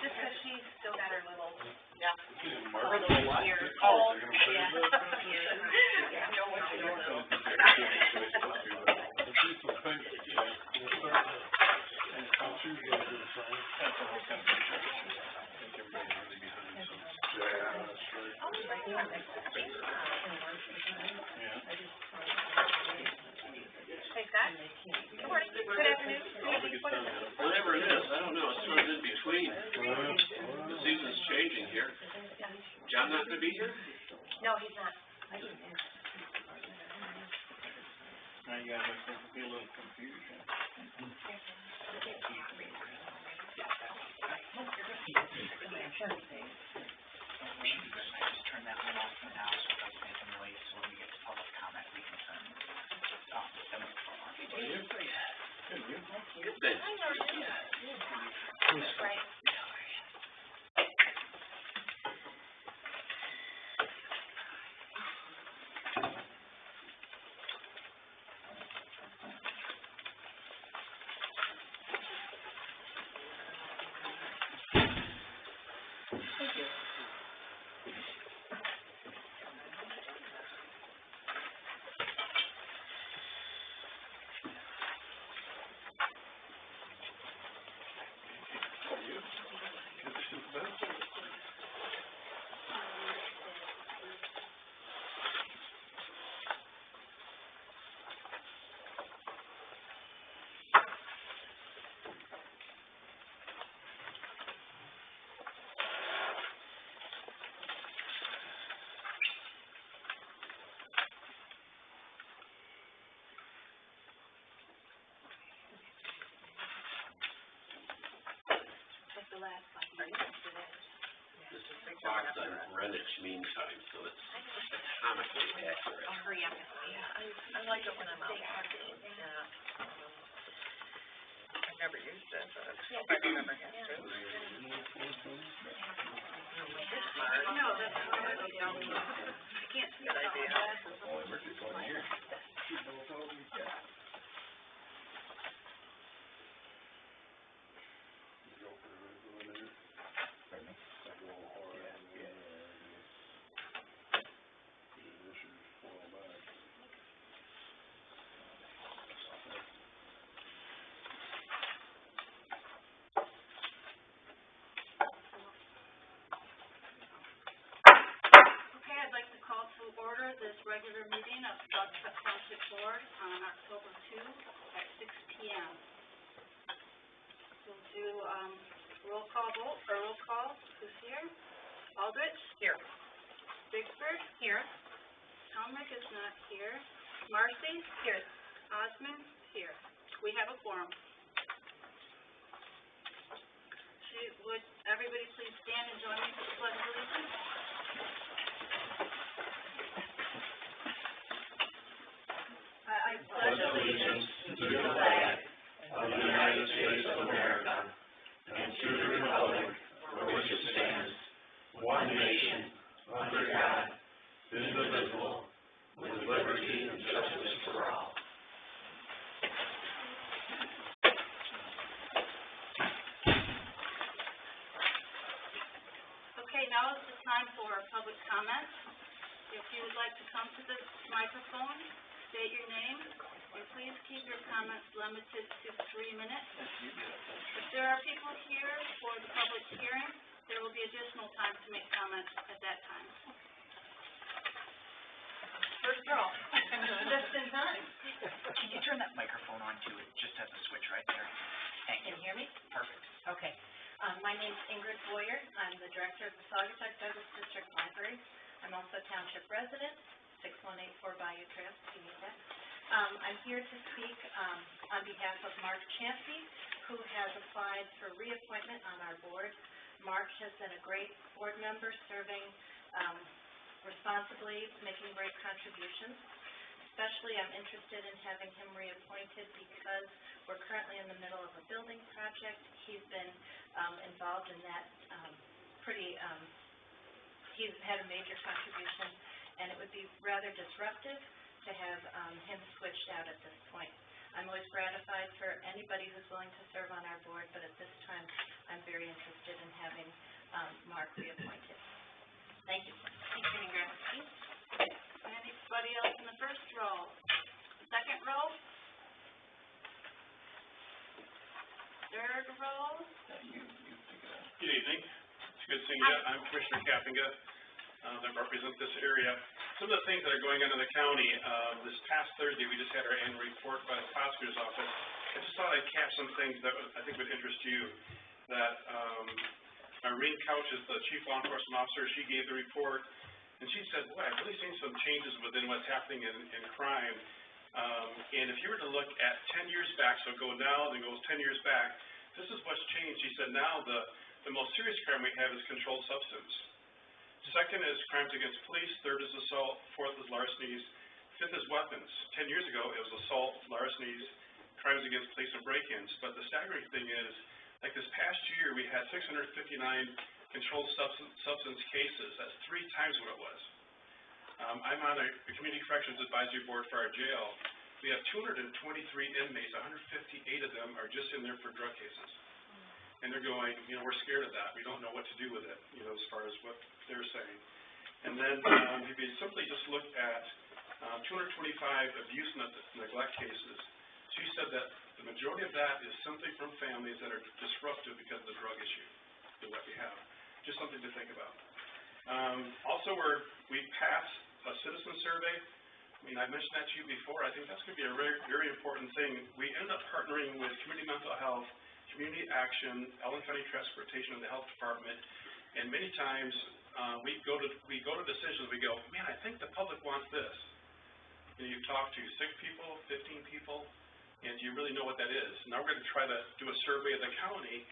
just because she's still got her little, her little ears. Oh, Yeah. You know what you don't know. Hey, Scott. Good morning. Good afternoon. Whatever it is, I don't know, it's sort of in between. The season's changing here. John not gonna be here? No, he's not. Now you guys are be a little confusion. Just turn that one off for now so it doesn't make a noise, so when we get to public comment, we can turn off the microphone. Good thing. Right. The last one. This clock's on Greenwich Mean Time, so it's atomically accurate. I'll hurry up. I like it when I'm out walking. Yeah. I've never used it, but I don't ever have to. It's smart. No, that's what I don't. I can't see Good idea. I'd like to call to order this regular meeting of Saugatuck Township Board on October 2 at 6 p.m. We'll do roll call vote, or roll call. Who's here? Aldrich? Here. Bigsford? Here. Helmrich is not here. Marcy? Here. Osmond? Here. We have a quorum. Would everybody please stand and join me for the Pledge of Allegiance? I pledge allegiance to the flag of the United States of America and to the republic for which it stands, one nation, under God, indivisible, with liberty and justice for all. Okay, now is the time for public comment. If you would like to come to the microphone, state your name, and please keep your comments limited to 3 minutes. If there are people here for the public hearing, there will be additional time to make comments at that time. First girl. Just in time. Can you turn that microphone on too? It just has a switch right there. Thank you. Can you hear me? Perfect. Okay. My name's Ingrid Boyer. I'm the director of the Saugatuck District Library. I'm also a township resident, 6184 Bayou Trail, if you need that. I'm here to speak on behalf of Mark Chansey, who has applied for reappointment on our board. Mark has been a great board member, serving responsibly, making great contributions. Especially, I'm interested in having him reappointed because we're currently in the middle of a building project. He's been involved in that he's had a major contribution, and it would be rather disruptive to have him switched out at this point. I'm always gratified for anybody who's willing to serve on our board, but at this time, I'm very interested in having, Mark reappointed. Thank you. Thank you, Ingrid. Anybody else in the first row? Second row? Third row? Good evening. It's good seeing you. I'm Commissioner Kappinga, that represent this area. Some of the things that are going on in the county, this past Thursday, we just had our annual report by the prosecutor's office. I just thought I'd catch some things that I think would interest you. That Irene Couch is the chief law enforcement officer. She gave the report, and she said, boy, I've really seen some changes within what's happening in crime. And if you were to look at 10 years back, so go now, then goes 10 years back, this is what's changed. She said now the most serious crime we have is controlled substance. Second is crimes against police. Third is assault. Fourth is larcenies. Fifth is weapons. 10 years ago, it was assault, larcenies, crimes against police, and break-ins. But the staggering thing is, like this past year, we had 659 controlled substance cases. That's 3 times what it was. I'm on the Community Corrections Advisory Board for our jail. We have 223 inmates. 158 of them are just in there for drug cases. And they're going, we're scared of that. We don't know what to do with it, as far as what they're saying. And then if you simply just look at 225 abuse and neglect cases, she said that the majority of that is simply from families that are disruptive because of the drug issue that we have. Just something to think about. Also, we passed a citizen survey. I mentioned that to you before. I think that's going to be a very, very important thing. We ended up partnering with Community Mental Health, Community Action, Allen County Transportation, and the Health Department. And many times we go to decisions. We go, man, I think the public wants this. You talk to 6 people, 15 people, and do you really know what that is? Now we're going to try to do a survey of the county,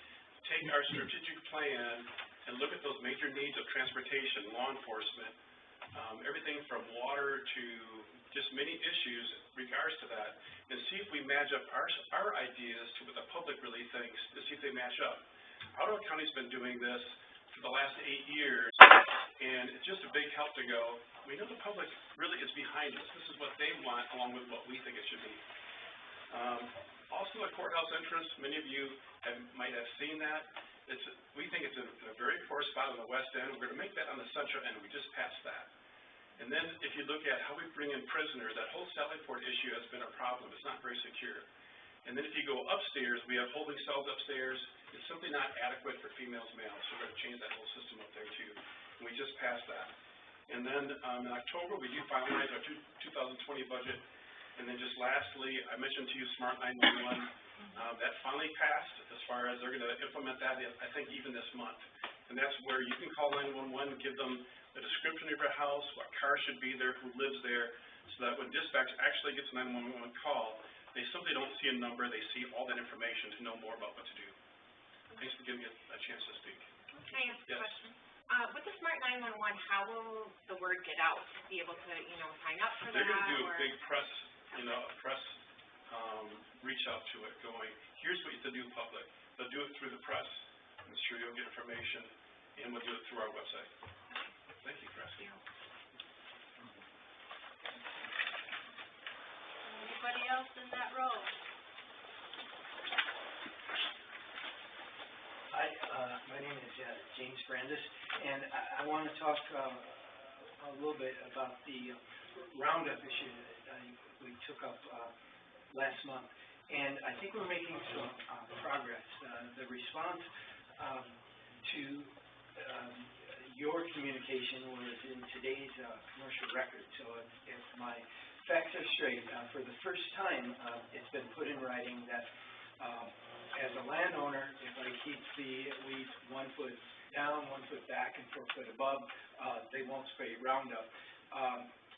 take our strategic plan, and look at those major needs of transportation, law enforcement, everything from water to just many issues in regards to that, and see if we match up our ideas to what the public really thinks, to see if they match up. Ottawa County's been doing this for the last 8 years, and it's just a big help to go, we know the public really is behind us. This is what they want along with what we think it should be. Also, the courthouse entrance, many of you might have seen that. We think it's in a very poor spot on the west end. We're going to make that on the central end. We just passed that. And then if you look at how we bring in prisoners, that whole Sally Port issue has been a problem. It's not very secure. And then if you go upstairs, we have holding cells upstairs. It's simply not adequate for females, males. So we're going to change that whole system up there too. And we just passed that. And then in October, we do finalize our 2020 budget. And then just lastly, I mentioned to you Smart 911. That finally passed as far as they're going to implement that, I think, even this month. And that's where you can call 911, give them the description of your house, what car should be there, who lives there, so that when dispatch actually gets a 911 call, they simply don't see a number, they see all that information to know more about what to do. Thanks for giving me a chance to speak. Can I ask a Yes. question? With the Smart 911, how will the word get out? Be able to, sign up for They're that? going to do a or? big press, reach out to it going, here's what to do public. They'll do it through the press. I'm sure you'll get information, and we'll do it through our website. Thank you for asking. Anybody else in that row? Hi, my name is James Brandis, and I want to talk a little bit about the Roundup issue that we took up last month. And I think we're making some progress. The response to your communication was in today's commercial record. So if my facts are straight, for the first time, it's been put in writing that as a landowner, if I keep the weeds 1 foot down, 1 foot back, and 4 foot above, they won't spray Roundup.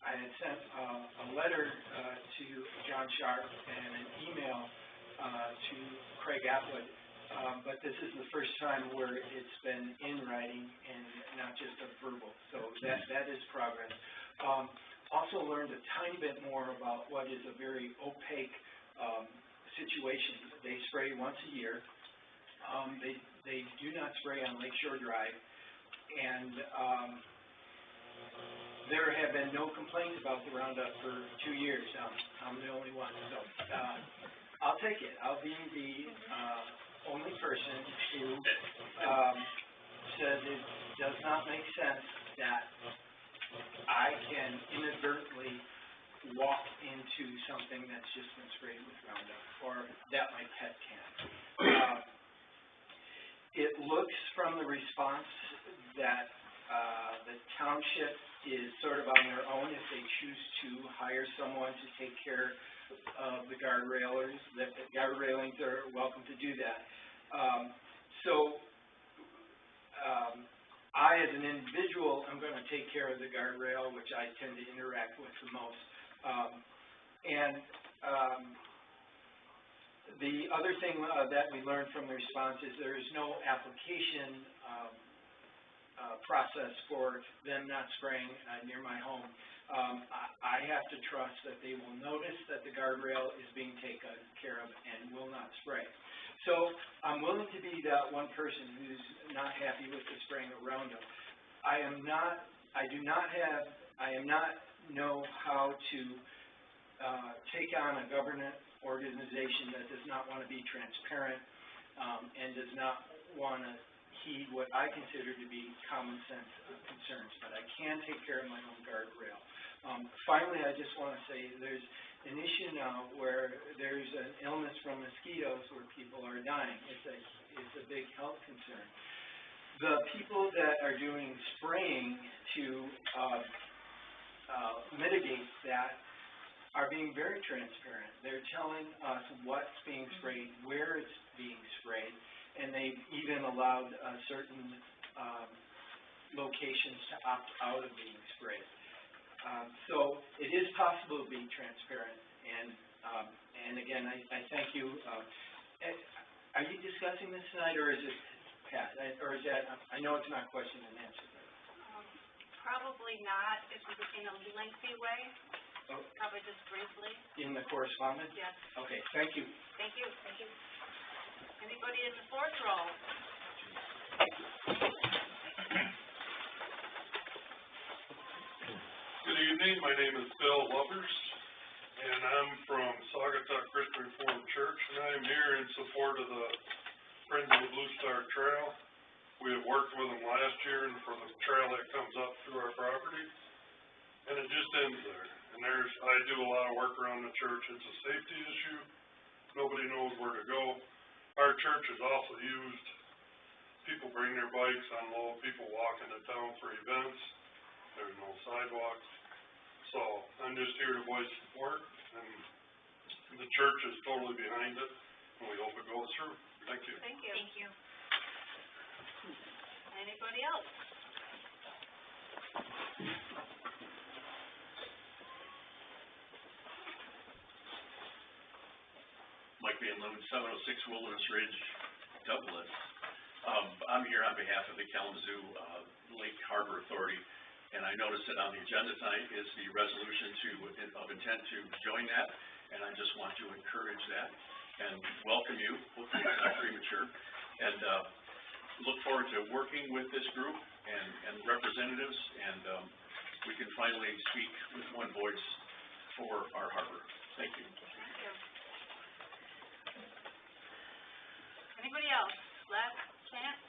I had sent a letter to John Sharp and an email to Craig Applet, but this is the first time where it's been in writing and not just a verbal. So that is progress. Also learned a tiny bit more about what is a very opaque situation. They spray once a year. They do not spray on Lakeshore Drive, and there have been no complaints about the Roundup for 2 years. I'm the only one. So I'll take it. I'll be the, only person who, says it does not make sense that I can inadvertently walk into something that's just been sprayed with Roundup, or that my pet can. It looks from the response that, the township is sort of on their own if they choose to hire someone to take care of the guardrailers, that the guard railings are welcome to do that. I, as an individual, am gonna take care of the guardrail, which I tend to interact with the most. The other thing, that we learned from the response is there is no application, process for them not spraying, near my home. I have to trust that they will notice that the guardrail is being taken care of and will not spray. So, I'm willing to be that one person who's not happy with the spraying of Roundup. I am not know how to, take on a government organization that does not want to be transparent, and does not want to heed what I consider to be common sense concerns, but I can take care of my own guardrail. Finally, I just want to say there's an issue now where there's an illness from mosquitoes where people are dying. It's a big health concern. The people that are doing spraying to mitigate that are being very transparent. They're telling us what's being sprayed, where it's being sprayed, and they've even allowed certain locations to opt out of being sprayed. So it is possible to be transparent, and again, I thank you. Are you discussing this tonight, or is it past? Or is that, I know it's not question and answer, but. Probably not, in a lengthy way, Oh, probably just briefly. in the correspondence? Yes, Okay, thank you. thank you. Anybody in the fourth row? Good evening, my name is Bill Lovers, and I'm from Saugatuck Christian Reformed Church, and I'm here in support of the Friends of the Blue Star Trail. We have worked with them last year and for the trail that comes up through our property, and it just ends there. And I do a lot of work around the church. It's a safety issue. Nobody knows where to go. Our church is also used. People bring their bikes, unload, people walk into town for events. There's no sidewalks. So I'm just here to voice support, and the church is totally behind it, and we hope it goes through. Thank you. Thank you. Thank you. Anybody else? Mike Van Loon, 706 Wilderness Ridge, Douglas. I'm here on behalf of the Kalamazoo Lake Harbor Authority, and I noticed that on the agenda tonight is the resolution of intent to join that, and I just want to encourage that and welcome you. Hopefully it's not premature, and look forward to working with this group and representatives, and we can finally speak with one voice for our harbor. Thank you. Thank you. Anybody else? Last chance?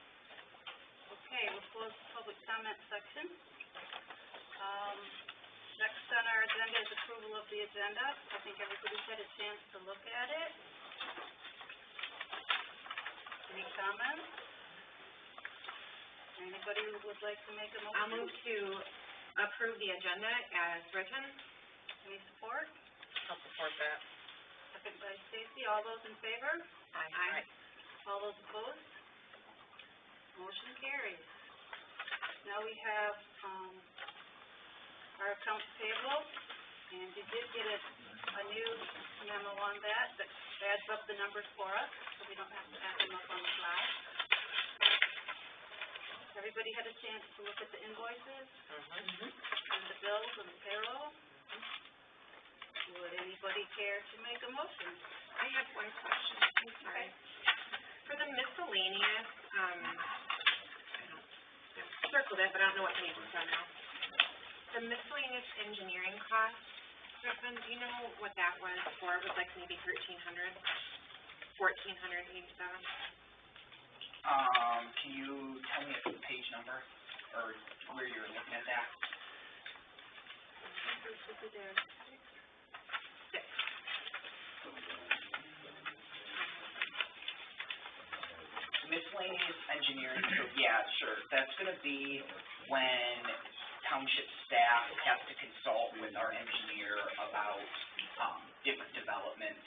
Okay, we'll close the public comment section. Next on our agenda is approval of the agenda. I think everybody's had a chance to look at it. Any comments? Anybody who would like to make a motion? I'll move to approve the agenda as written. Any support? I'll support that. Second by Stacy. All those in favor? Aye. All those opposed? Motion carries. Now we have, our accounts payable, and you did get a new memo on that adds up the numbers for us, so we don't have to add them up on the fly. Everybody had a chance to look at the invoices? And the bills and the payroll? Would anybody care to make a motion? I have one question. I'm sorry. For the miscellaneous, I circled it, but I don't know what page it's on now. The miscellaneous engineering costs, Griffin, do you know what that was for? It was like maybe 1487? Can you tell me the page number, or where you're looking at that? This should be there. Miscellaneous engineering, so yeah, sure, that's gonna be when township staff has to consult with our engineer about, different developments,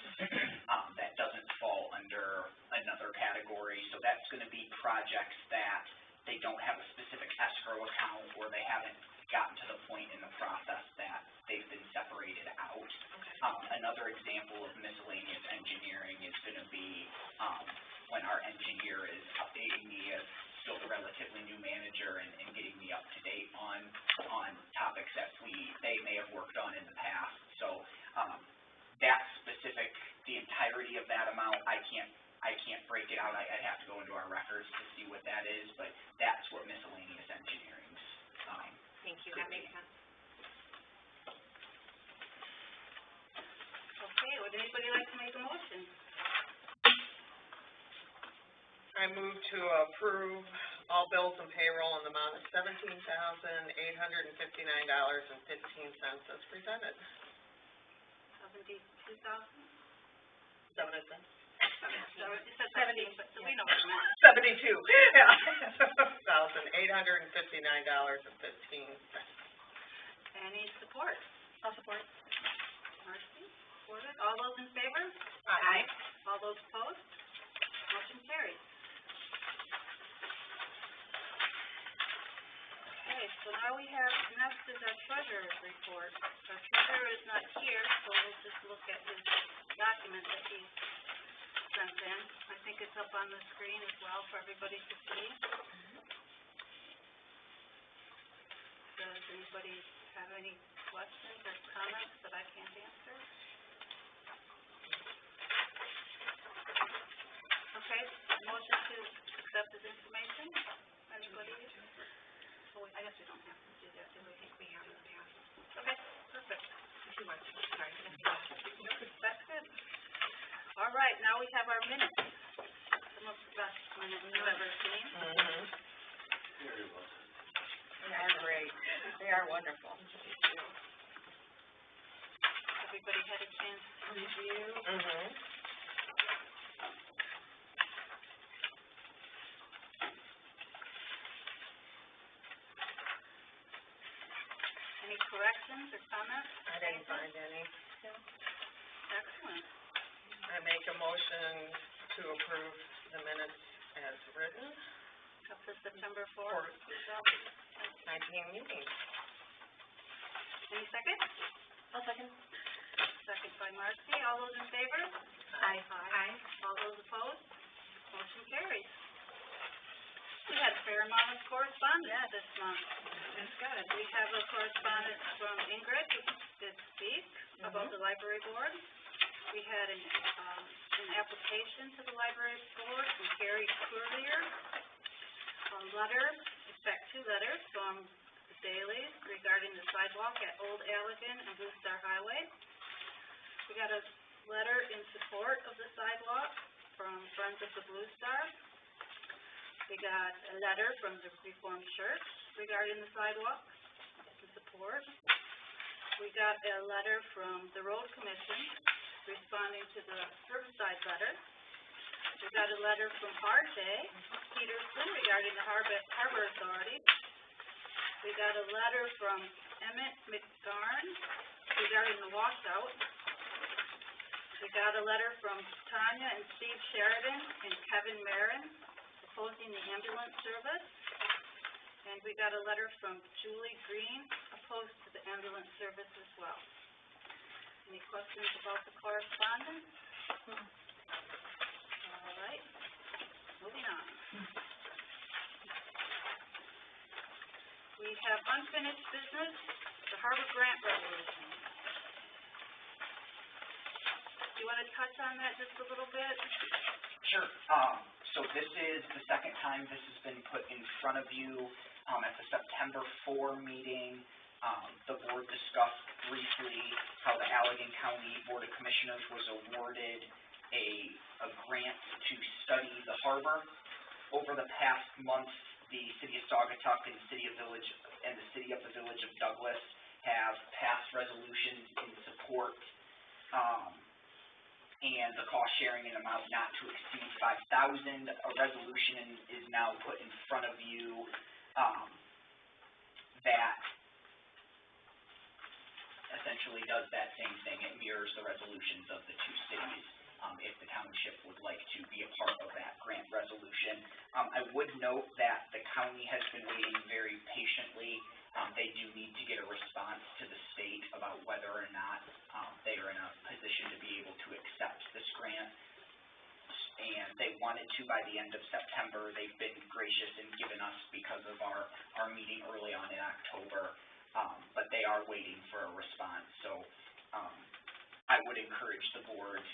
that doesn't fall under another category, so that's gonna be projects that they don't have a specific escrow account, or they haven't gotten to the point in the process that they've been separated out. Another example of miscellaneous engineering is gonna be, when our engineer is updating me as still a relatively new manager and getting me up to date on topics that they may have worked on in the past. So, that specific, the entirety of that amount, I can't break it out. I'd have to go into our records to see what that is, but that's what miscellaneous engineering's, Thank you, that makes sense. Okay, would anybody like to make a motion? I move to approve all bills and payroll in the amount of $17,859.15 as presented. 72,000? Is that what I said? So you said 17, but we know what you meant. 72, yeah. $1,859.15. Any support? I'll support. Marcy, supported. All those in favor? Aye. All those opposed? Motion carries. Okay, so now we have, next is our treasurer's report. Our treasurer is not here, so we'll just look at his document that he sent in. I think it's up on the screen as well for everybody to see. Does anybody have any questions or comments that I can't answer? Okay, motion to accept this information. Anybody? Oh, I guess we don't have to do that, do we? I think we have in the past. Okay, perfect. If you want to, sorry. That's good. All right, now we have our minutes. Some of the best minutes I've ever seen. Mm-hmm. Very well. They are great. They are wonderful. Everybody had a chance to review. Mm-hmm. Any corrections or comments? I didn't find any. Excellent. I make a motion to approve the minutes as written. Up to September 4th. 19 meeting. Any second? I'll second. Second by Marcy. All those in favor? Aye. Aye. All those opposed? Motion carries. We had a fair amount of correspondence this month. That's good. We have a correspondence from Ingrid, who did speak about the library board. We had an application to the library board from Carrie Courier. A letter, in fact, 2 letters from the Dailies regarding the sidewalk at Old Allegan and Blue Star Highway. We got a letter in support of the sidewalk from Friends of the Blue Star. We got a letter from the Reformed Church regarding the sidewalk in support. We got a letter from the Road Commission responding to the Riverside letter. We got a letter from R.J. Peterson regarding the Harbor Authority. We got a letter from Emmett McGarn regarding the washout. We got a letter from Tanya and Steve Sheridan and Kevin Marin opposing the ambulance service. And we got a letter from Julie Green opposed to the ambulance service as well. Any questions about the correspondence? All right, moving on. We have unfinished business, the Harbor Grant Resolution. Do you want to touch on that just a little bit? Sure. So this is the second time this has been put in front of you. At the September 4 meeting, The board discussed briefly how the Allegan County Board of Commissioners was awarded a grant to study the harbor. Over the past month, the city of Saugatuck and the city of the village of Douglas have passed resolutions in support, and the cost sharing in amount not to exceed $5,000. A resolution is now put in front of you, that essentially does that same thing. It mirrors the resolutions of the two cities, if the township would like to be a part of that grant resolution. I would note that the county has been waiting very patiently. They do need to get a response to the state about whether or not they are in a position to be able to accept this grant. And they wanted to by the end of September. They've been gracious and given us because of our meeting early on in October, but they are waiting for a response. So I would encourage the board,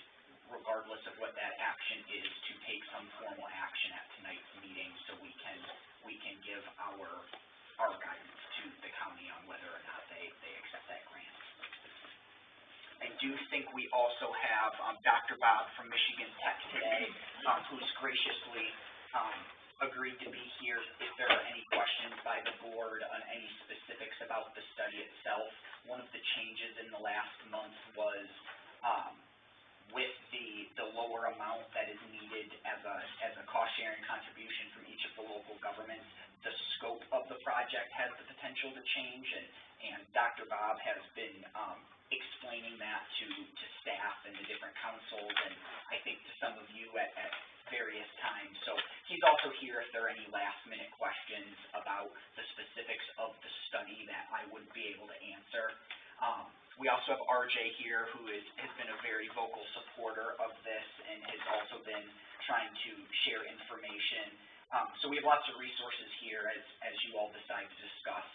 regardless of what that action is, to take some formal action at tonight's meeting so we can give our guidance to the county on whether or not they accept that grant. I do think we also have Dr. Bob from Michigan Tech today, who's graciously agreed to be here if there are any questions by the board on any specifics about the study itself. One of the changes in the last month was with the lower amount that is needed as a cost-sharing contribution from each of the local governments, the scope of the project has the potential to change, and Dr. Bob has been explaining that to staff and the different councils, and I think to some of you at various times. So he's also here if there are any last-minute questions about the specifics of the study that I wouldn't be able to answer. We also have RJ here, who has been a very vocal supporter of this and has also been trying to share information. So we have lots of resources here as you all decide to discuss.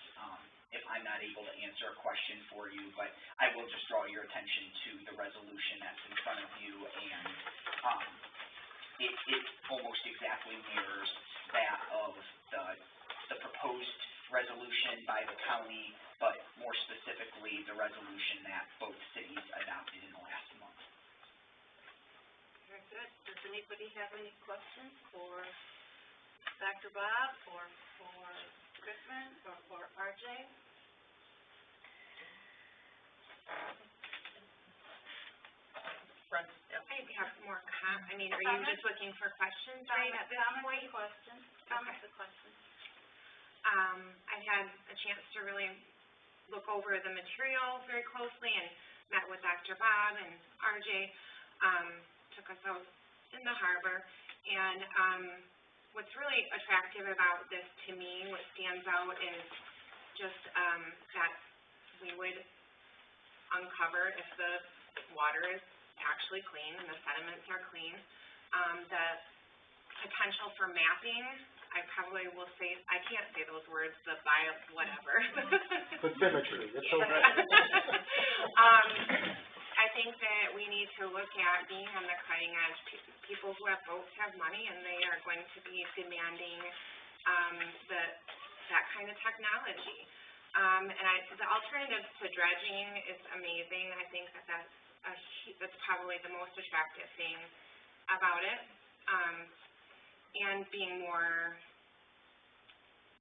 If I'm not able to answer a question for you, but I will just draw your attention to the resolution that's in front of you, and it almost exactly mirrors that of the proposed resolution by the county, but more specifically, the resolution that both cities adopted in the last month. Very good. Does anybody have any questions for Dr. Bob, or for Griffin, or for RJ? I have more are you just looking for questions right at this point? Questions. Okay. Questions. I've had a chance to really look over the material very closely and met with Dr. Bob and RJ, took us out in the harbor, and what's really attractive about this to me, what stands out is just that we would uncover if the water is actually clean and the sediments are clean. The potential for mapping, I probably will say, I can't say those words, the bio, whatever. Bathymetry, it's okay. I think that we need to look at being on the cutting edge. People who have boats have money, and they are going to be demanding that kind of technology. And the alternatives to dredging is amazing. I think that's probably the most attractive thing about it. And being more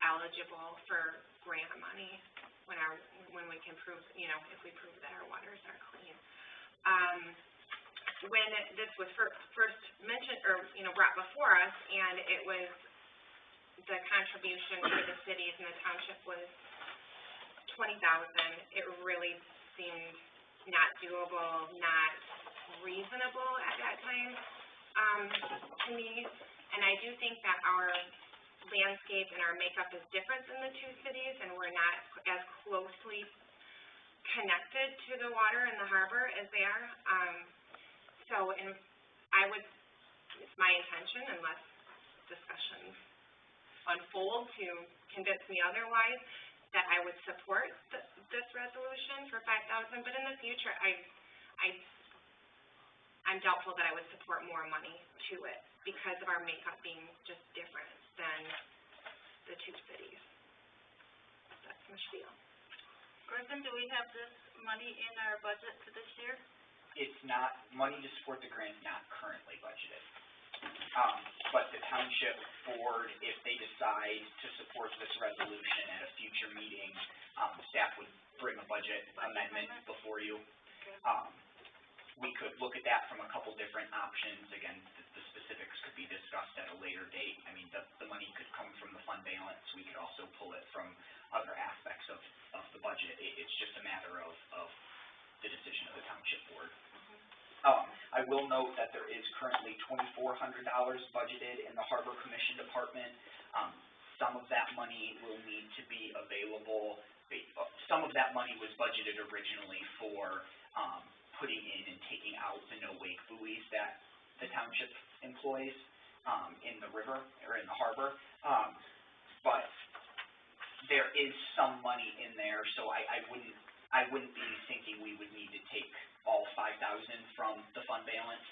eligible for grant money when we can prove, if we prove that our waters are clean. When this was first mentioned or brought before us, and it was the contribution for the cities and the township was $20,000, it really seemed not doable, not reasonable at that time to me. And I do think that our landscape and our makeup is different than the two cities, and we're not as closely connected to the water and the harbor as they are. It's my intention, unless discussions unfold to convince me otherwise, that I would support this resolution for $5,000. But in the future, I'm doubtful that I would support more money to it because of our makeup being just different than the two cities. That's my spiel. Griffin, do we have this money in our budget for this year? It's not, money to support the grant is not currently budgeted. But the township board, if they decide to support this resolution at a future meeting, staff would bring a budget amendment before you. We could look at that from a couple different options. Again, the specifics could be discussed at a later date. I mean, the money could come from the fund balance. We could also pull it from other aspects of the budget. It's just a matter of the decision of the township board. I will note that there is currently $2,400 budgeted in the Harbor Commission Department. Some of that money will need to be available. Some of that money was budgeted originally for putting in and taking out the no-wake buoys that the township employs in the river or in the harbor. But there is some money in there, so I wouldn't be thinking we would need to take all $5,000 from the fund balance.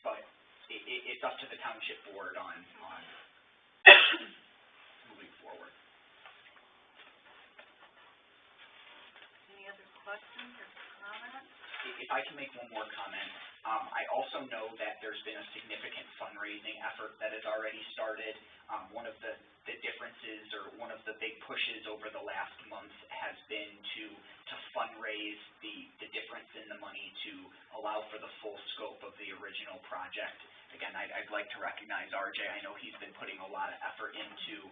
But it's up to the township board on moving forward. Any other questions or comments? If I can make one more comment, I also know that there's been a significant fundraising effort that has already started. One of the differences or one of the big pushes over the last month has been to fundraise the difference in the money to allow for the full scope of the original project. Again, I'd like to recognize RJ. I know he's been putting a lot of effort into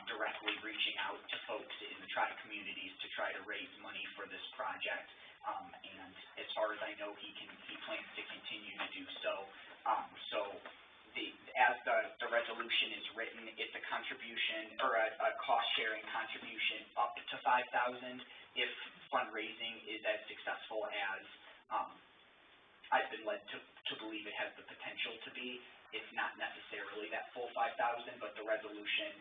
directly reaching out to folks in the tri-communities to try to raise money for this project. And as far as I know, he plans to continue to do so. As the resolution is written, it's a contribution or a cost-sharing contribution up to $5,000 if fundraising is as successful as I've been led to believe it has the potential to be. It's not necessarily that full $5,000, but the resolution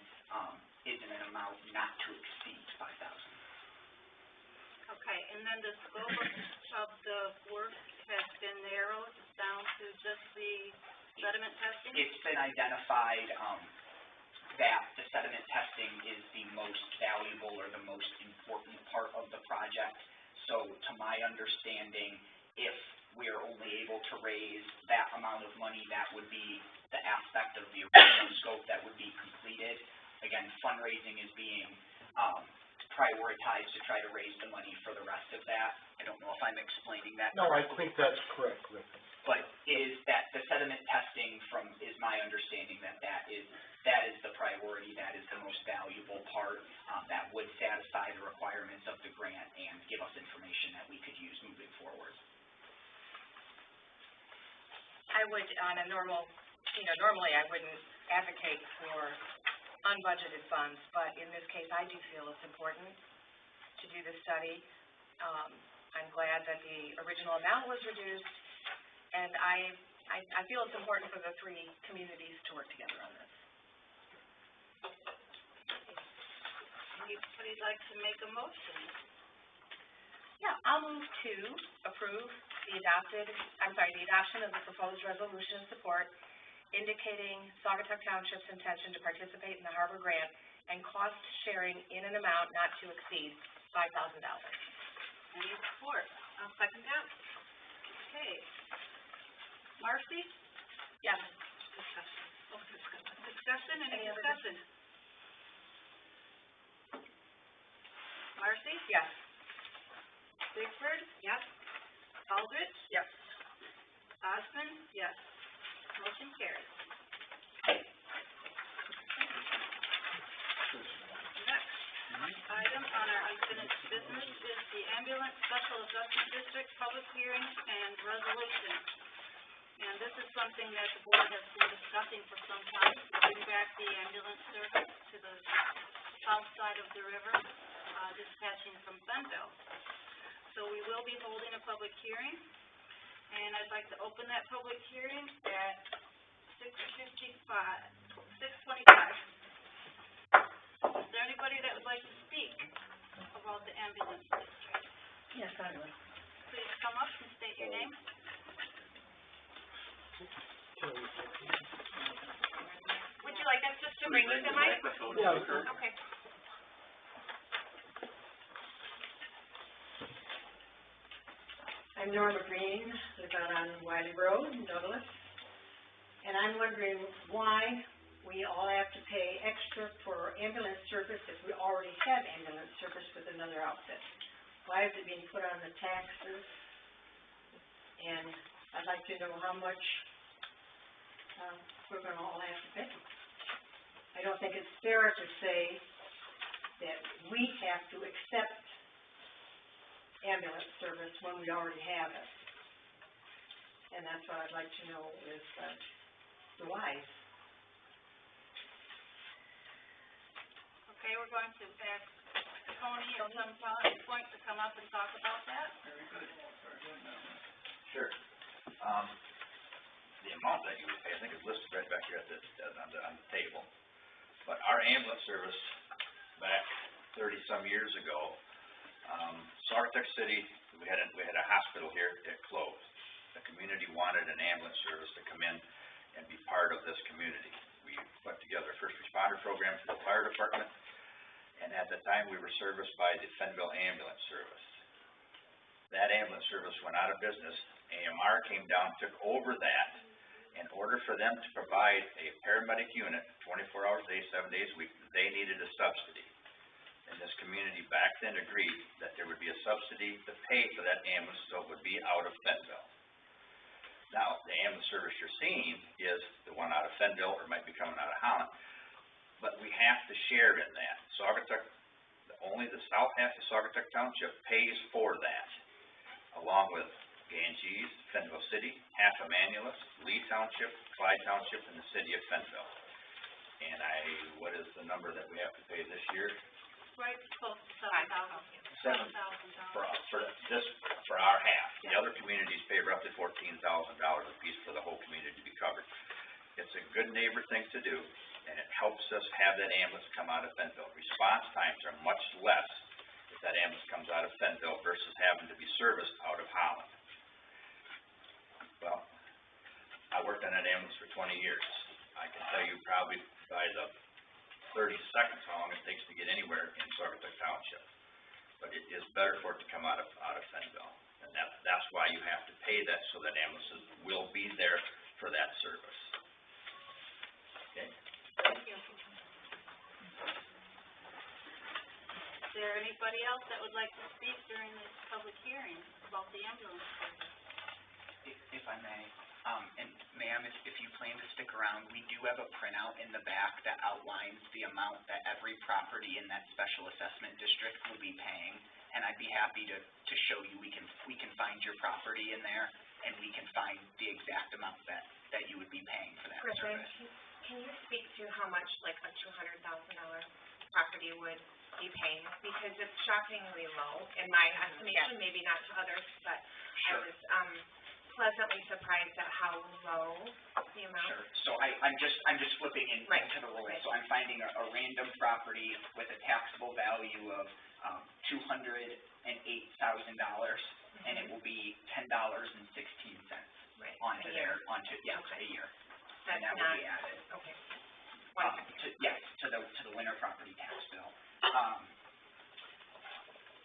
is in an amount not to exceed $5,000. Okay, and then the scope of the work has been narrowed down to just the sediment testing? It's been identified that the sediment testing is the most valuable or the most important part of the project. So to my understanding, if we're only able to raise that amount of money, that would be the aspect of the original scope that would be completed. Again, fundraising is being prioritized to try to raise the money for the rest of that. I don't know if I'm explaining that correctly. No, I think that's correct, Rick. But is that the sediment testing is my understanding that is the priority, that is the most valuable part, that would satisfy the requirements of the grant and give us information that we could use moving forward. I would, on a normal, normally I wouldn't advocate for unbudgeted funds, but in this case, I do feel it's important to do this study. I'm glad that the original amount was reduced, and I feel it's important for the three communities to work together on this. Anybody like to make a motion? Yeah, I'll move to approve the adoption of the proposed resolution in support indicating Saugatuck Township's intention to participate in the harbor grant and cost sharing in an amount not to exceed $5,000. Any support? I'll second that. Okay. Marcy? Yes. Discussion. Discussion, any discussion? Marcy? Yes. Bickford? Yes. Aldrich? Yes. Osmond? Yes. Motion carries. Next item on our unfinished business is the ambulance special adjustment district public hearing and resolution. And this is something that the board has been discussing for some time, bring back the ambulance service to the south side of the river, dispatching from Benville. So we will be holding a public hearing, and I'd like to open that public hearing at 6:25. Is there anybody that would like to speak about the ambulance district? Yes, I will. Please come up and state your name. Would you like us just to bring you the mic? Yeah. Okay. I'm Norma Green, live out on Wiley Road in Douglas, and I'm wondering why we all have to pay extra for ambulance service if we already have ambulance service with another outfit. Why is it being put on the taxes? And I'd like to know how much we're gonna all have to pay. I don't think it's fair to say that we have to accept ambulance service when we already have it. And that's what I'd like to know is the whys. Okay, we're going to ask Tony at some point to come up and talk about that. Very good, very good, Melanie. Sure. The amount that you would pay, I think is listed right back here at this, on the table. But our ambulance service back 30-some years ago, Saugatuck City, we had a hospital here, it closed. The community wanted an ambulance service to come in and be part of this community. We put together a first responder program for the fire department, and at the time we were serviced by the Fenville Ambulance Service. That ambulance service went out of business. AMR came down, took over that. In order for them to provide a paramedic unit 24 hours a day, 7 days a week, they needed a subsidy. And this community back then agreed that there would be a subsidy to pay for that ambulance, so it would be out of Fenville. Now, the ambulance service you're seeing is the one out of Fenville, or might be coming out of Holland, but we have to share in that. Saugatuck, only the south half of Saugatuck Township pays for that, along with Ganges, Fenville City, half of Manulus, Lee Township, Clyde Township, and the city of Fenville. And what is the number that we have to pay this year? Right, close to $7,000. For our half. The other communities pay roughly $14,000 apiece for the whole community to be covered. It's a good neighbor thing to do, and it helps us have that ambulance come out of Fenville. Response times are much less if that ambulance comes out of Fenville versus having to be serviced out of Holland. Well, I worked on that ambulance for 20 years. I can tell you probably by the 30 seconds how long it takes to get anywhere in Saugatuck Township. But it is better for it to come out of Fenville. And that's why you have to pay that, so that ambulances will be there for that service. Okay? Thank you. Is there anybody else that would like to speak during this public hearing about the ambulance service? If I may, and ma'am, if you plan to stick around, we do have a printout in the back that outlines the amount that every property in that special assessment district will be paying, and I'd be happy to show you. We can find your property in there, and we can find the exact amount that you would be paying for that Griffin, service. can you speak to how much like a $200,000 property would be paying? Because it's shockingly low in my estimation, maybe not to others, but Sure. I was pleasantly surprised at how low the amount. Sure. So I'm just flipping into the rules. So I'm finding a random property with a taxable value of $208,000, and it will be $10.16 onto a year. And that will be added. Okay. To the winter property tax bill.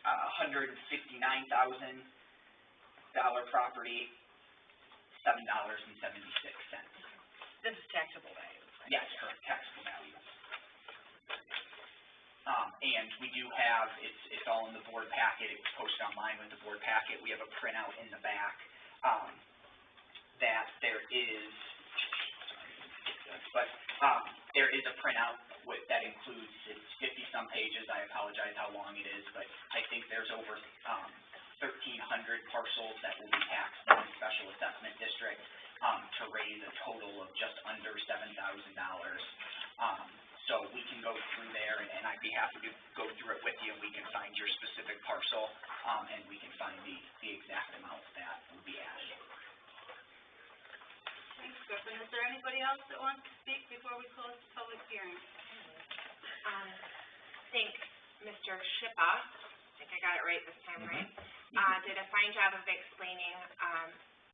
$159,000 property, $7.76. This is taxable value. Yes, correct, taxable value. And we do have, it's all in the board packet, it's posted online with the board packet. We have a printout in the back, that there is, there is a printout that includes, it's 50-some pages. I apologize how long it is, but I think there's over 1,300 parcels that will be taxed in the special assessment district, to raise a total of just under $7,000. So we can go through there, and I'd be happy to go through it with you. We can find your specific parcel, and we can find the exact amount that will be added. Thanks, Griffin. Is there anybody else that wants to speak before we close the public hearing? I think Mr. Shippa, I think I got it right this time, right? Did a fine job of explaining,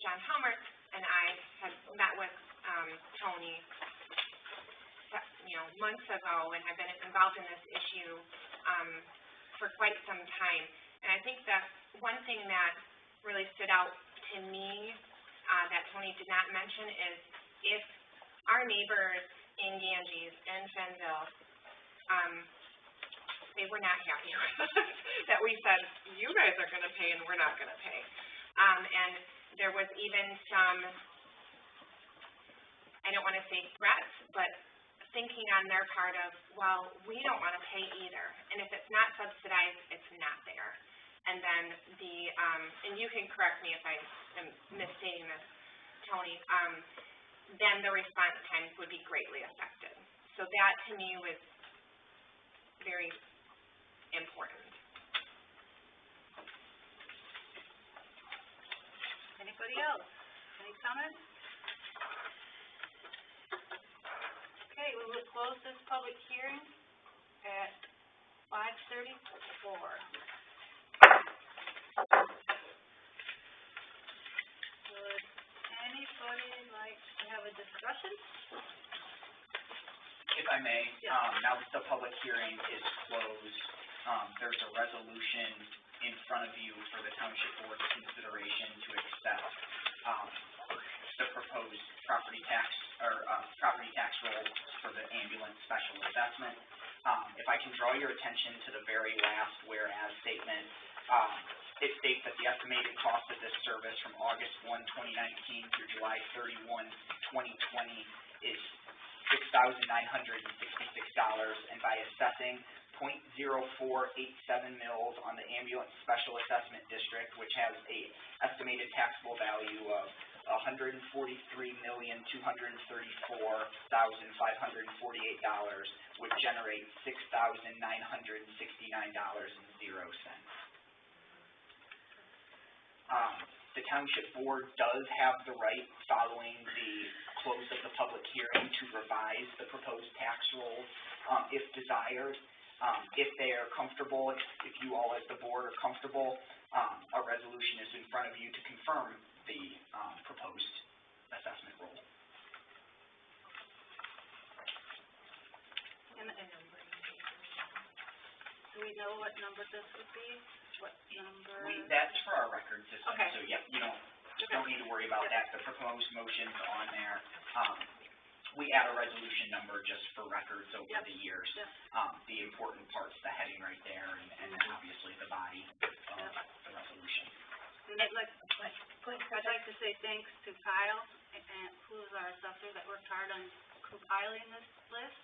John Helmert and I had met with, Tony, months ago, and have been involved in this issue, for quite some time. And I think that one thing that really stood out to me, that Tony did not mention is if our neighbors in Ganges and Fenville, they were not happy with us, that we said, you guys are gonna pay and we're not gonna pay. And there was even some, I don't wanna say threats, but thinking on their part of, well, we don't wanna pay either, and if it's not subsidized, it's not there. And then and you can correct me if I am misstating this, Tony, then the response times would be greatly affected. So that to me was very important. Anybody else? Any comments? Okay, we will close this public hearing at 5:34. Would anybody like to have a discussion? If I may, now that the public hearing is closed, there's a resolution in front of you for the township board's consideration to accept, the proposed property tax roll for the ambulance special assessment. If I can draw your attention to the very last whereas statement, it states that the estimated cost of this service from August 1, 2019 through July 31, 2020 is $6,966, and by assessing .0487 mills on the ambulance special assessment district, which has a estimated taxable value of $143,234,548, would generate $6,969.00. The township board does have the right, following the close of the public hearing, to revise the proposed tax rolls, if desired. If they are comfortable, if you all as the board are comfortable, a resolution is in front of you to confirm the proposed assessment roll. And do we know what number this would be? What number? That's for our record system, Okay. so yeah, you don't need to worry about that. The proposed motion's on there. We add a resolution number just for records over the years. The important part's the heading right there, and then obviously the body of the resolution. And I'd like to say thanks to Kyle, who's our assessor that worked hard on compiling this list,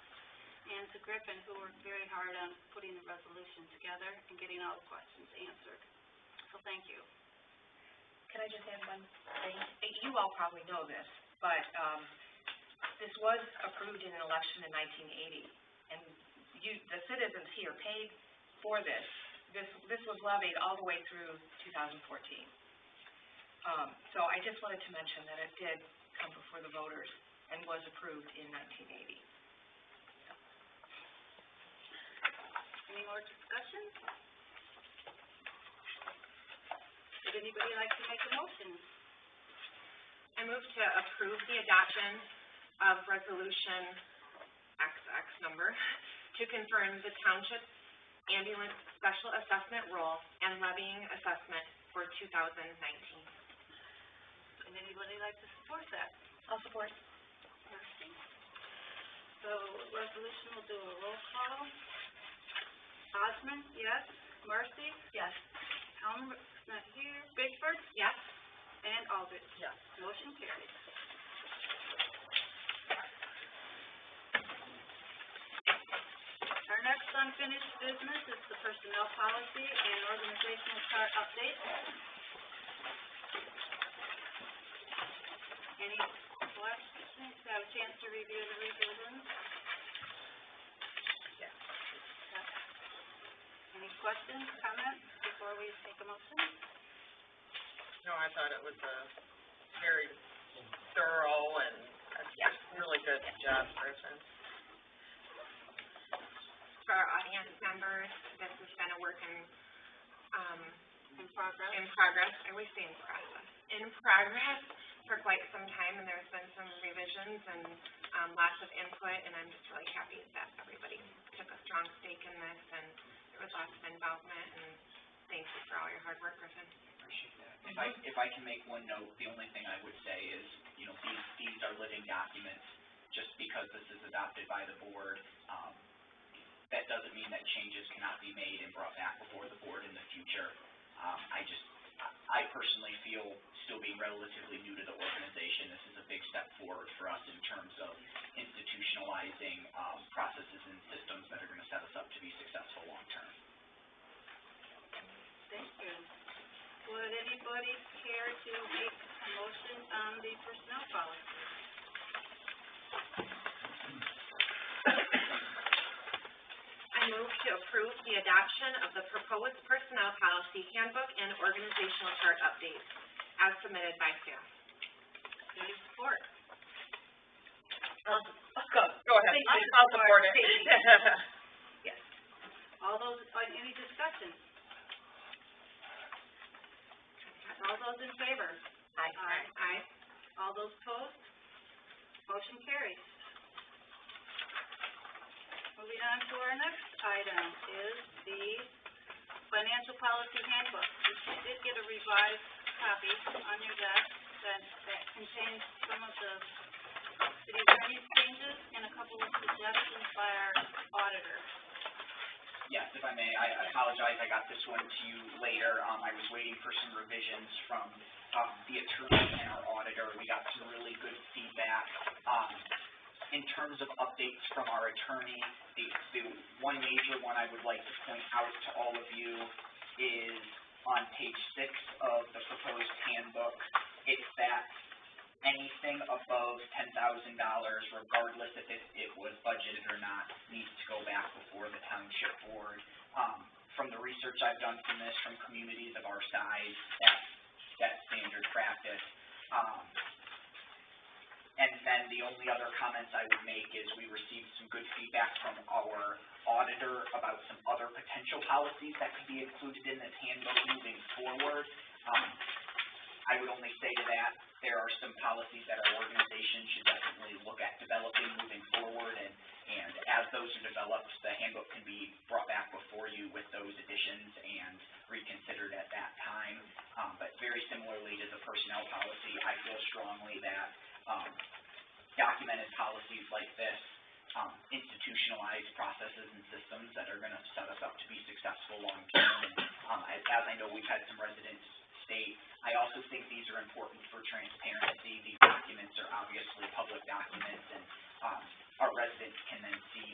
and to Griffin, who worked very hard on putting the resolution together and getting all the questions answered. So thank you. Can I just add one thing? You all probably know this, but, this was approved in an election in 1980, and the citizens here paid for this. This was levied all the way through 2014. So I just wanted to mention that it did come before the voters and was approved in 1980. Any more discussion? Would anybody like to make a motion? I move to approve the adoption of resolution XX number to confirm the township ambulance special assessment roll and levying assessment for 2019. Would anybody like to support that? I'll support. Merci. So resolution will do a roll call. Osmond, yes. Marcy? Yes. Elmer, not here. Bigford? Yes. And Aldrich? Yes. Motion carries. Our next unfinished business is the personnel policy and organizational chart update. Any questions? Have a chance to review the revisions? Yes. Any questions, comments before we take a motion? No, I thought it was a very thorough and really good job, Griffin. For our audience members, this has been a work in progress. I always say in progress for quite some time, and there's been some revisions and lots of input, and I'm just really happy that everybody took a strong stake in this, and there was lots of involvement, and Thank you for all your hard work, Griffin. Appreciate that. If I can make one note, the only thing I would say is, you know, these are living documents. Just because this is adopted by the board, that doesn't mean that changes cannot be made and brought back before the board in the future. I personally feel, still being relatively new to the organization, this is a big step forward for us in terms of institutionalizing processes and systems that are going to set us up to be successful long term. Thank you. Would anybody care to make a motion on the personnel policy? I move to approve the adoption of the proposed personnel policy handbook and organizational chart updates as submitted by staff. Any support? Go ahead, I'll support it. Yes. All those, any discussion? All those in favor? Aye. Aye. All those opposed? Motion carries. Moving on to our next item is the financial policy handbook. You did get a revised copy on your desk that contains some of the city attorney's changes and a couple of suggestions by our auditor. Yes, if I may, I apologize, I got this one to you later. I was waiting for some revisions from the attorney and our auditor. We got some really good feedback. In terms of updates from our attorney, the one major one I would like to point out to all of you is on page 6 of the proposed handbook. It's that anything above $10,000, regardless if it was budgeted or not, needs to go back before the township board. From the research I've done from this, from communities of our size, that's standard practice. And then the only other comments I would make is we received some good feedback from our auditor about some other potential policies that could be included in this handbook moving forward. I would only say to that, there are some policies that our organization should definitely look at developing moving forward, and as those are developed, the handbook can be brought back before you with those additions and reconsidered at that time. But very similarly to the personnel policy, I feel strongly that documented policies like this institutionalize processes and systems that are going to set us up to be successful long term. And as I know we've had some residents state, I also think these are important for transparency. These documents are obviously public documents, and our residents can then see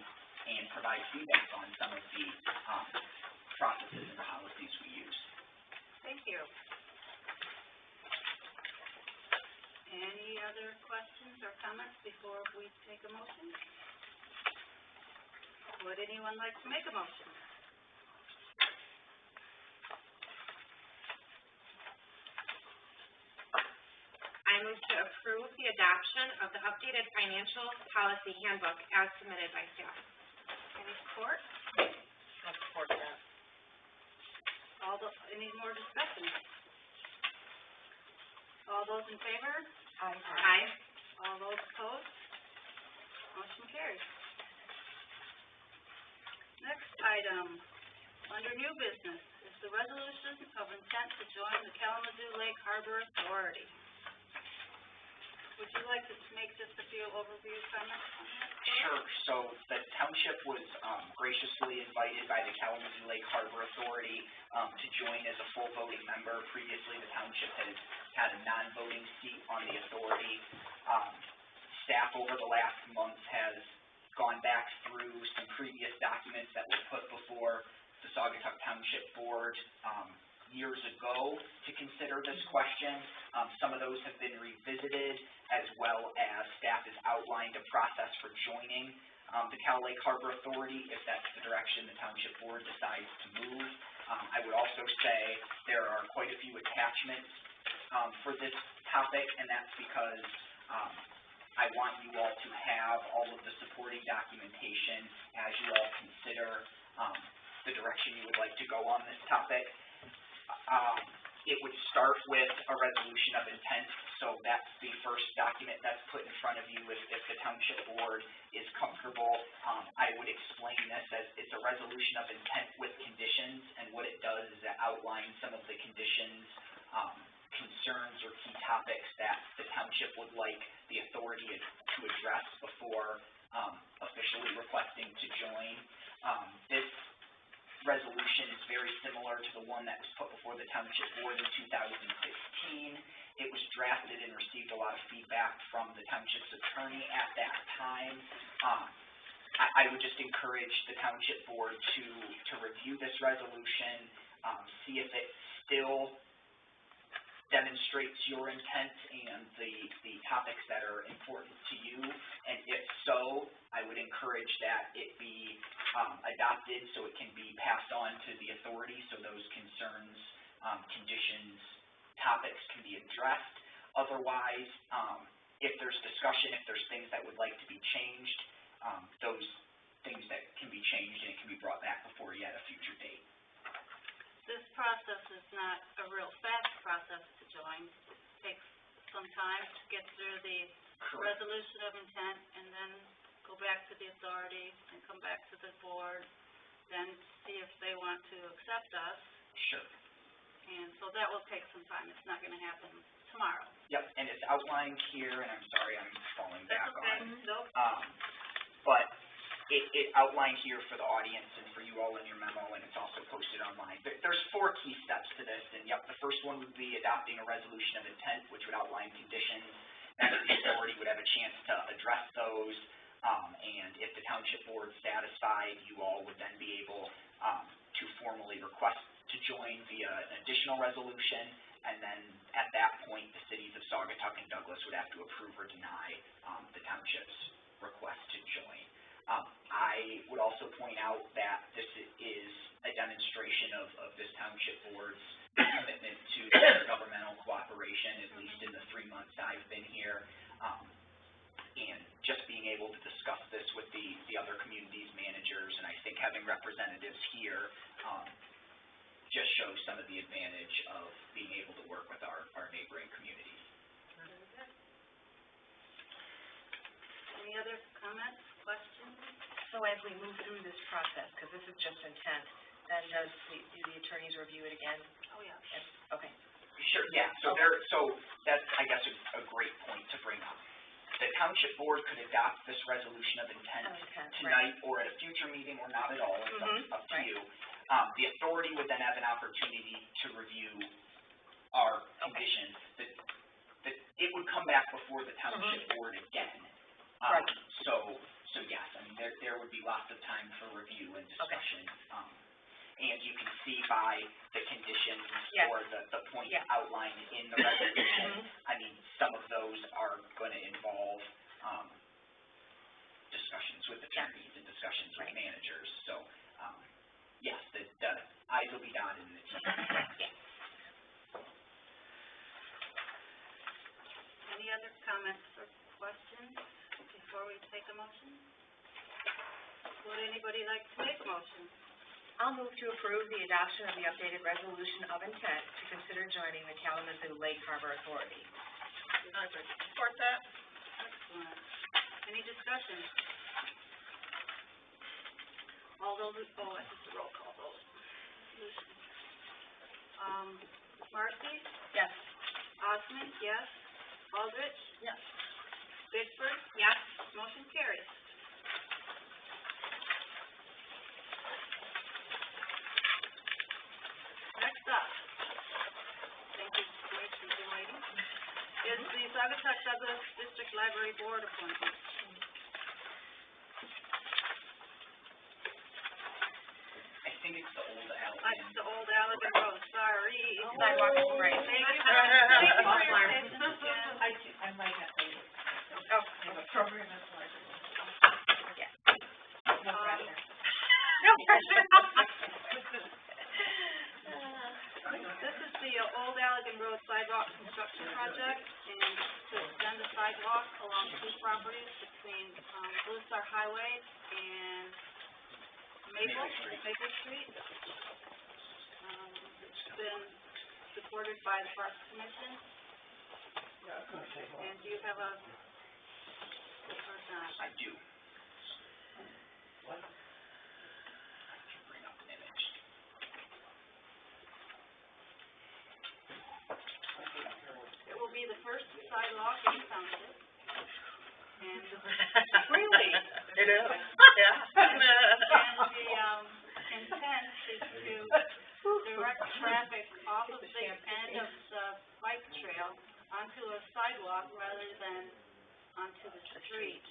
and provide feedback on some of the processes and policies we use. Thank you. Any other questions or comments before we take a motion? Would anyone like to make a motion? I move to approve the adoption of the updated financial policy handbook as submitted by staff. Any support? I'll support that. Any more discussion? All those in favor? Aye. Aye. All those opposed? Motion carries. Next item, under new business, is the resolution of intent to join the Kalamazoo Lake Harbor Authority. Would you like to make just a few overview comments on that? Sure. So the township was graciously invited by the Kalamazoo Lake Harbor Authority to join as a full voting member. Previously, the township has had a non-voting seat on the authority. Staff over the last month has gone back through some previous documents that were put before the Saugatuck Township Board years ago to consider this question. Some of those have been revisited, as well as staff has outlined a process for joining the Cal Lake Harbor Authority if that's the direction the Township Board decides to move. I would also say there are quite a few attachments for this topic, and that's because I want you all to have all of the supporting documentation as you all consider the direction you would like to go on this topic. It would start with a resolution of intent, so that's the first document that's put in front of you if the Township Board is comfortable. I would explain this as it's a resolution of intent with conditions conditions, and what it does is it outlines some of the conditions, concerns or key topics that the township would like the authority to address before, officially requesting to join. This resolution is very similar to the one that was put before the township board in 2016. It was drafted and received a lot of feedback from the township's attorney at that time. I would just encourage the township board to review this resolution, see if it still demonstrates your intent and the topics that are important to you, and if so, I would encourage that it be adopted so it can be passed on to the authority, so those concerns, conditions, topics can be addressed. Otherwise, if there's discussion, if there's things that would like to be changed, those things that can be changed and it can be brought back before you at a future date. This process is not a real fast process to join. It takes some time to get through the Correct. resolution of intent and then go back to the authority and come back to the board, then see if they want to accept us. Sure. And so that will take some time. It's not gonna happen tomorrow. Yep, and it's outlined here, and I'm sorry I'm falling back That's okay. on. Nope. But it outlined here for the audience and for you all in your memo, and it's also posted online. There's 4 key steps to this, and yep, the first one would be adopting a resolution of intent, which would outline conditions, that the authority would have a chance to address those, and if the township board's satisfied, you all would then be able to formally request to join via an additional resolution, and then at that point, the cities of Saugatuck and Douglas would have to approve or deny the township's request to join. I would also point out that this is a demonstration of this township board's commitment to governmental cooperation, at least in the 3 months I've been here. And just being able to discuss this with the other communities managers, and I think having representatives here, just shows some of the advantage of being able to work with our neighboring communities. Any other comments, questions? So as we move through this process, because this is just intent, then do the attorneys review it again? Oh, yeah. Okay. Sure, yeah, so that's, I guess, a great point to bring up. The township board could adopt this resolution of intent tonight or at a future meeting or not at all, it's up to you. The authority would then have an opportunity to review our conditions. That it would come back before the township board again. So yes, I mean, there would be lots of time for review and discussion. And you can see by the conditions or the points outlined in the resolution, I mean, some of those are gonna involve, discussions with attorneys and discussions with managers, so, yes, the I's will be dotted and the T's will be crossed. Any other comments or questions before we take a motion? Would anybody like to make a motion? I'll move to approve the adoption of the updated resolution of intent to consider joining the Kalamazoo Lake Harbor Authority. I would support that. Excellent. Any discussion? All those, it's a roll call vote. Marcy? Yes. Osmond, yes. Aldrich? Yes. Bickford? Yes. Motion carries. Next up, thank you, Joyce, for waiting, is the Saugatuck Douglas District Library Board appointment. I think it's the old Allegan. It's the old Allegan Road, sorry. Sidewalk is great. Thank you for your patience. I might have to. Oh. Have a program in the library. Yeah. No pressure. No pressure. This is the old Allegan Road sidewalk construction project, and to extend the sidewalk along 2 properties between, Blue Star Highway and Maple Street. It's been supported by the Parks Commission. And do you have a, or not? I do. What? I can bring up an image. Really? It is, yeah. And the, intent is to direct traffic off of the end of the bike trail onto a sidewalk rather than onto the street.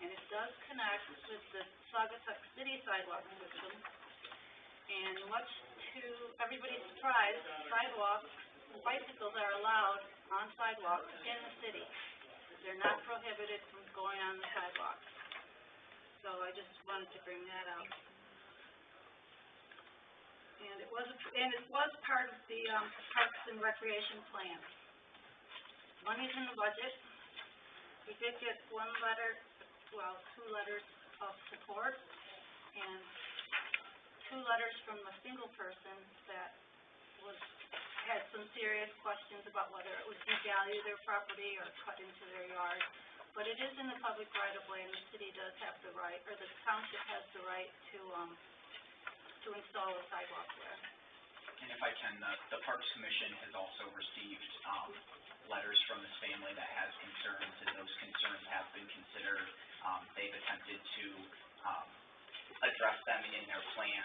And it does connect with the Saugatuck City sidewalk system. And much to everybody's surprise, bicycles are allowed on sidewalks in the city. They're not prohibited from going on the sidewalks. So I just wanted to bring that out. And it was part of the, Parks and Recreation Plan. Money's in the budget. We did get two letters of support, and 2 letters from a single person that had some serious questions about whether it would devalue their property or cut into their yard. But it is in the public right-of-way, and the city does have the right, or the township has the right to install a sidewalk there. And if I can, the Parks Commission has also received, letters from this family that has concerns, and those concerns have been considered. They've attempted to, address them in their plan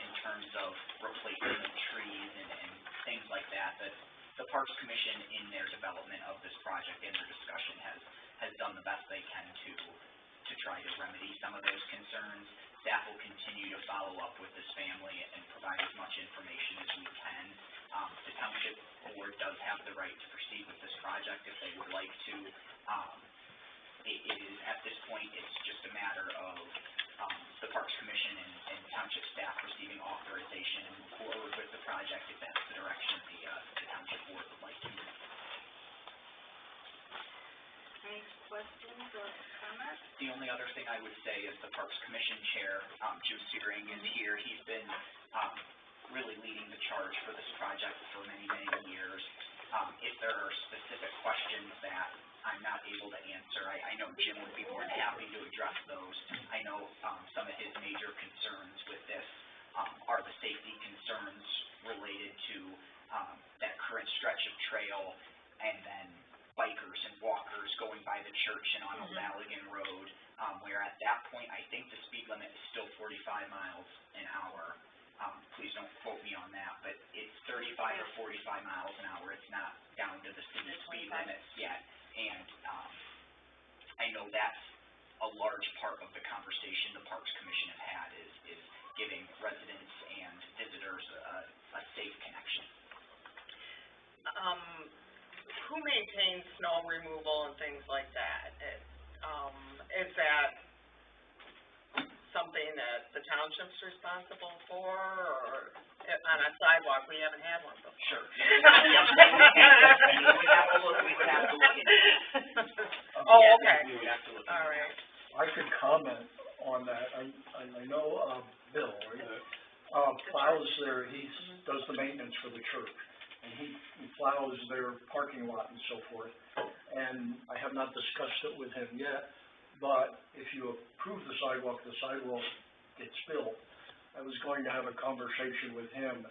in terms of replacement of trees and things like that. But the Parks Commission, in their development of this project and their discussion, has done the best they can to try to remedy some of those concerns. Staff will continue to follow up with this family and provide as much information as we can. The Township Board does have the right to proceed with this project if they would like to. It is, at this point, it's just a matter of the Parks Commission and Township staff receiving authorization and move forward with the project if that's the direction the Township Board would like to move. Any questions or comments? The only other thing I would say is the Parks Commission Chair, Jim Searing, is here. He's been really leading the charge for this project for many, many years. If there are specific questions that I'm not able to answer, I know Jim would be more than happy to address those. I know some of his major concerns with this are the safety concerns related to that current stretch of trail, and then bikers and walkers going by the church and on O'Mallaghan Road, where at that point, I think the speed limit is still 45 miles an hour. Please don't quote me on that, but it's 35 or 45 miles an hour. It's not down to the city speed limits yet. And I know that's a large part of the conversation the Parks Commission have had is giving residents and visitors a safe connection. Who maintains snow removal and things like that? Is that something that the township's responsible for, or on a sidewalk? We haven't had one before. Sure. We would have to look into it. Oh, okay. We would have to look into it. All right. I could comment on that. I know, Bill, right, plows there, he does the maintenance for the church, and he plows their parking lot and so forth. And I have not discussed it with him yet, but if you approve the sidewalk gets built. I was going to have a conversation with him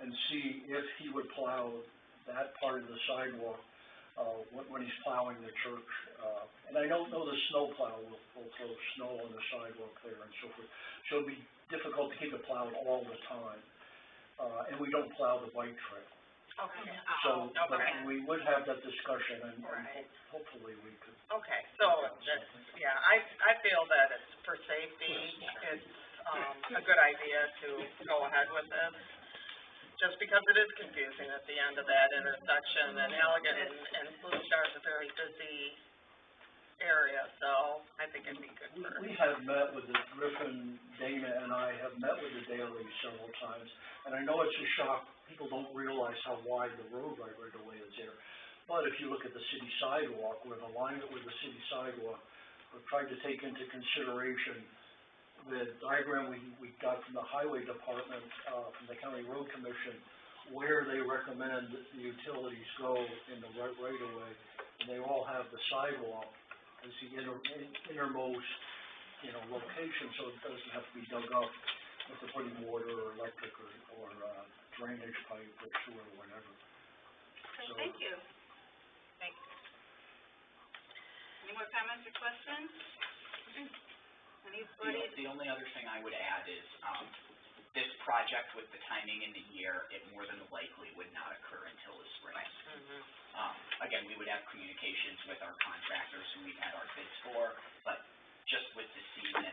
and see if he would plow that part of the sidewalk, when he's plowing the church. And I don't know the snow plow will throw snow on the sidewalk there and so forth. So it'd be difficult to keep it plowed all the time. And we don't plow the bike trail. Okay. So, but Okay. we would have that discussion, and Right. hopefully we could. Okay, so, yeah, I feel that it's for safety, it's, a good idea to go ahead with this, just because it is confusing at the end of that intersection, and Allegan and Blue Star is a very busy area, so I think it'd be good for. We have met with the Griffin, Dana and I have met with the Dalys several times, and I know it's a shock. People don't realize how wide the road right away is there. But if you look at the city sidewalk, with alignment with the city sidewalk, we've tried to take into consideration the diagram we got from the highway department, from the county road commission, where they recommend that the utilities go in the right of way, and they all have the sidewalk as the innermost, location, so it doesn't have to be dug up if they're putting water or electric or drainage pipe or sewer or whatever. Okay, So, thank you. Thanks. Any more comments or questions? Anybody? The only other thing I would add is, this project with the timing in the year, it more than likely would not occur until the spring. Again, we would have communications with our contractors who we've had our bids for, but just with the season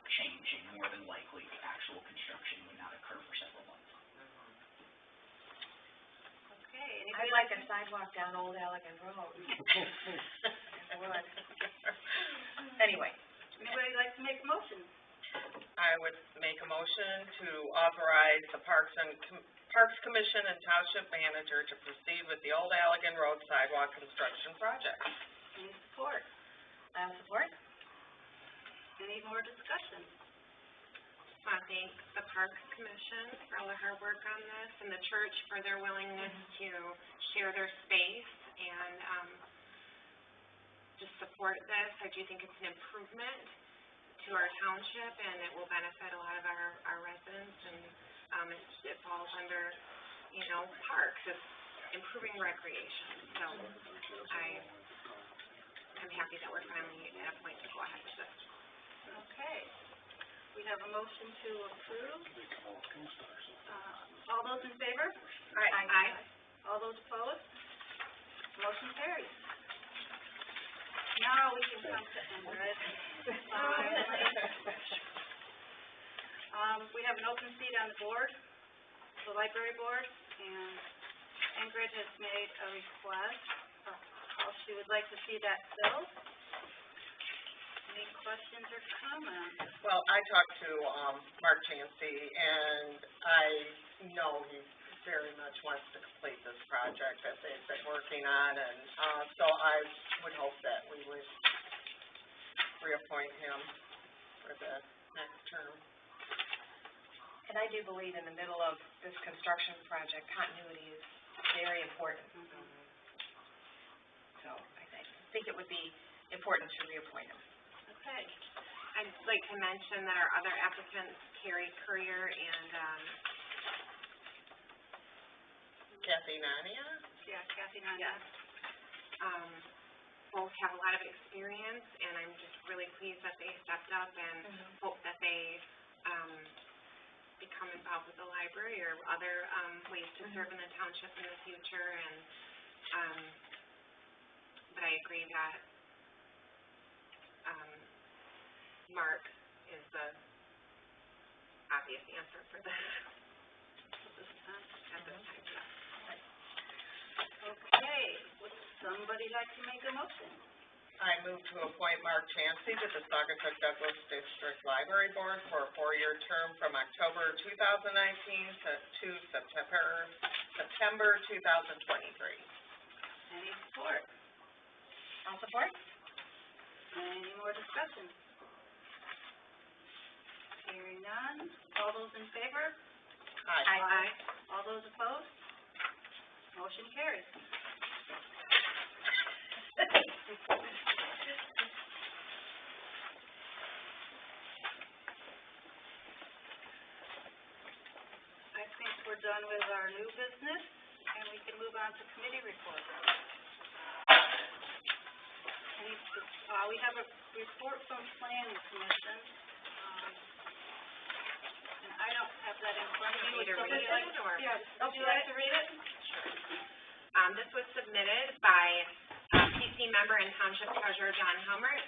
changing, more than likely, the actual construction would not occur for several months. Okay, anybody? I'd like a sidewalk down Old Allegan Road. I would. Anyway. Anybody like to make a motion? I would make a motion to authorize the Parks Commission and Township Manager to proceed with the Old Allegan Road sidewalk construction project. Any support? I'll support. Any more discussion? I want to thank the Parks Commission for all their hard work on this, and the church for their willingness to share their space and, just support this. I do think it's an improvement to our township, and it will benefit a lot of our residents, and, it falls under, parks, it's improving recreation, so I'm happy that we're finally at a point to go ahead with this. Okay. We have a motion to approve. All those in favor? Aye. All those opposed? Motion carries. Now we can come to Ingrid. We have an open seat on the board, the library board, and Ingrid has made a request of how she would like to see that filled. Any questions or comments? Well, I talked to, Mark Chancey, and I know he very much wants to complete this project that they've been working on, and, so I would hope that we would reappoint him for the next term. And I do believe in the middle of this construction project, continuity is very important. So I think it would be important to reappoint him. Okay. I'd like to mention that our other applicants, Carrie Courier and, Kathy Nania? Yeah, Kathy Nania. both have a lot of experience, and I'm just really pleased that they stepped up and hope that they, become involved with the library or other, ways to serve in the township in the future, and, but I agree that, Mark is the obvious answer for this. At this time, yeah. Okay, would somebody like to make a motion? I move to appoint Mark Chancey to the Saugatuck Douglas District Library Board for a 4-year term from October 2019 to September 2023. Any support? I'll support. Any more discussion? Hearing none, all those in favor? Aye. Aye. All those opposed? Motion carries. I think we're done with our new business, and we can move on to committee reports. We have a report from Planning Commission. And I don't have that in front of you. Want me to read it, or? Yeah, would you like to read it? This was submitted by, PC member and Township Treasurer John Helmert.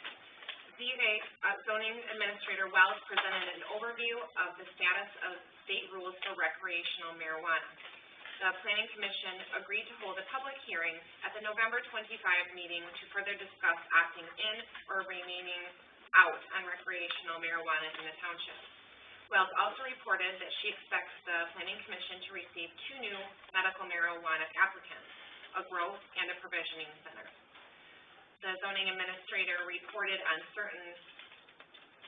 Zoning Administrator Wells presented an overview of the status of state rules for recreational marijuana. The Planning Commission agreed to hold a public hearing at the November 25 meeting to further discuss opting in or remaining out on recreational marijuana in the township. Wells also reported that she expects the Planning Commission to receive 2 new medical marijuana applicants, a growth and a provisioning center. The zoning administrator reported on certain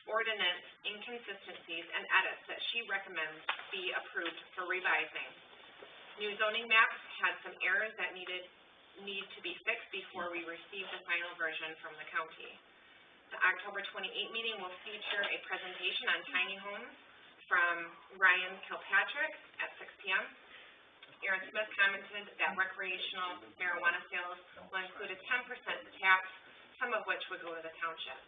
ordinance inconsistencies and edits that she recommends be approved for revising. New zoning maps had some errors that need to be fixed before we receive the final version from the county. The October 28 meeting will feature a presentation on tiny homes from Ryan Kilpatrick at 6 p.m. Aaron Smith commented that recreational marijuana sales will include a 10% tax some of which would go to the township.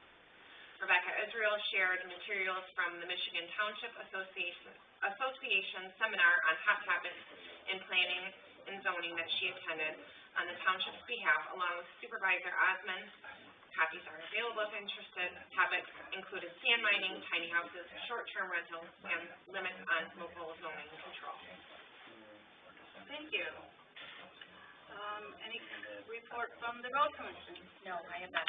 Rebecca Israel shared materials from the Michigan Township Association seminar on hot topics in planning and zoning that she attended on the township's behalf, along with Supervisor Osmond. Copies are available if interested. Topics included sand mining, tiny houses, short-term rentals, and limits on local zoning control. Thank you. Any report from the road commission? No, I have not.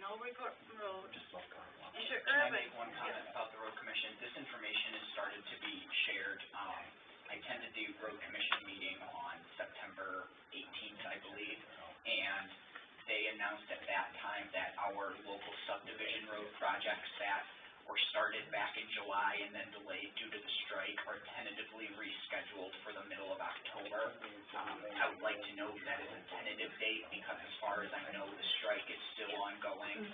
No report from road. Mr. Can I Urban? make one comment about the road commission? This information has started to be shared. I attended the road commission meeting on September 18th, I believe, and they announced at that time that our local subdivision road projects that were started back in July and then delayed due to the strike are tentatively rescheduled for the middle of October. I would like to note that is a tentative date because as far as I know, the strike is still ongoing.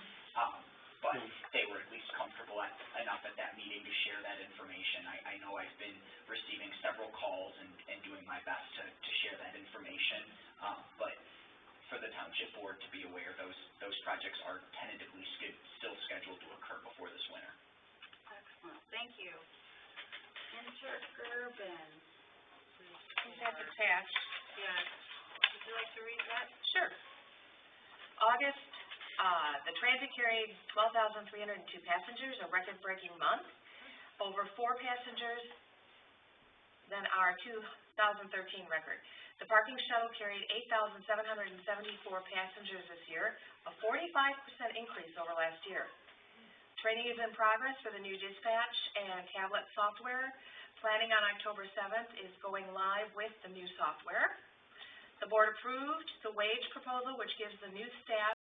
But they were at least comfortable enough at that meeting to share that information. I know I've been receiving several calls and doing my best to share that information, but for the township board to be aware, those projects are tentatively still scheduled to occur before this winter. Excellent, thank you. Mr. Urban? That's attached. Yes. Would you like to read that? Sure. August, the transit carried 12,302 passengers, a record-breaking month, over 4 passengers than our 2013 record. The parking shuttle carried 8,774 passengers this year, a 45% increase over last year. Training is in progress for the new dispatch and tablet software. Planning on October 7th is going live with the new software. The board approved the wage proposal, which gives the new staff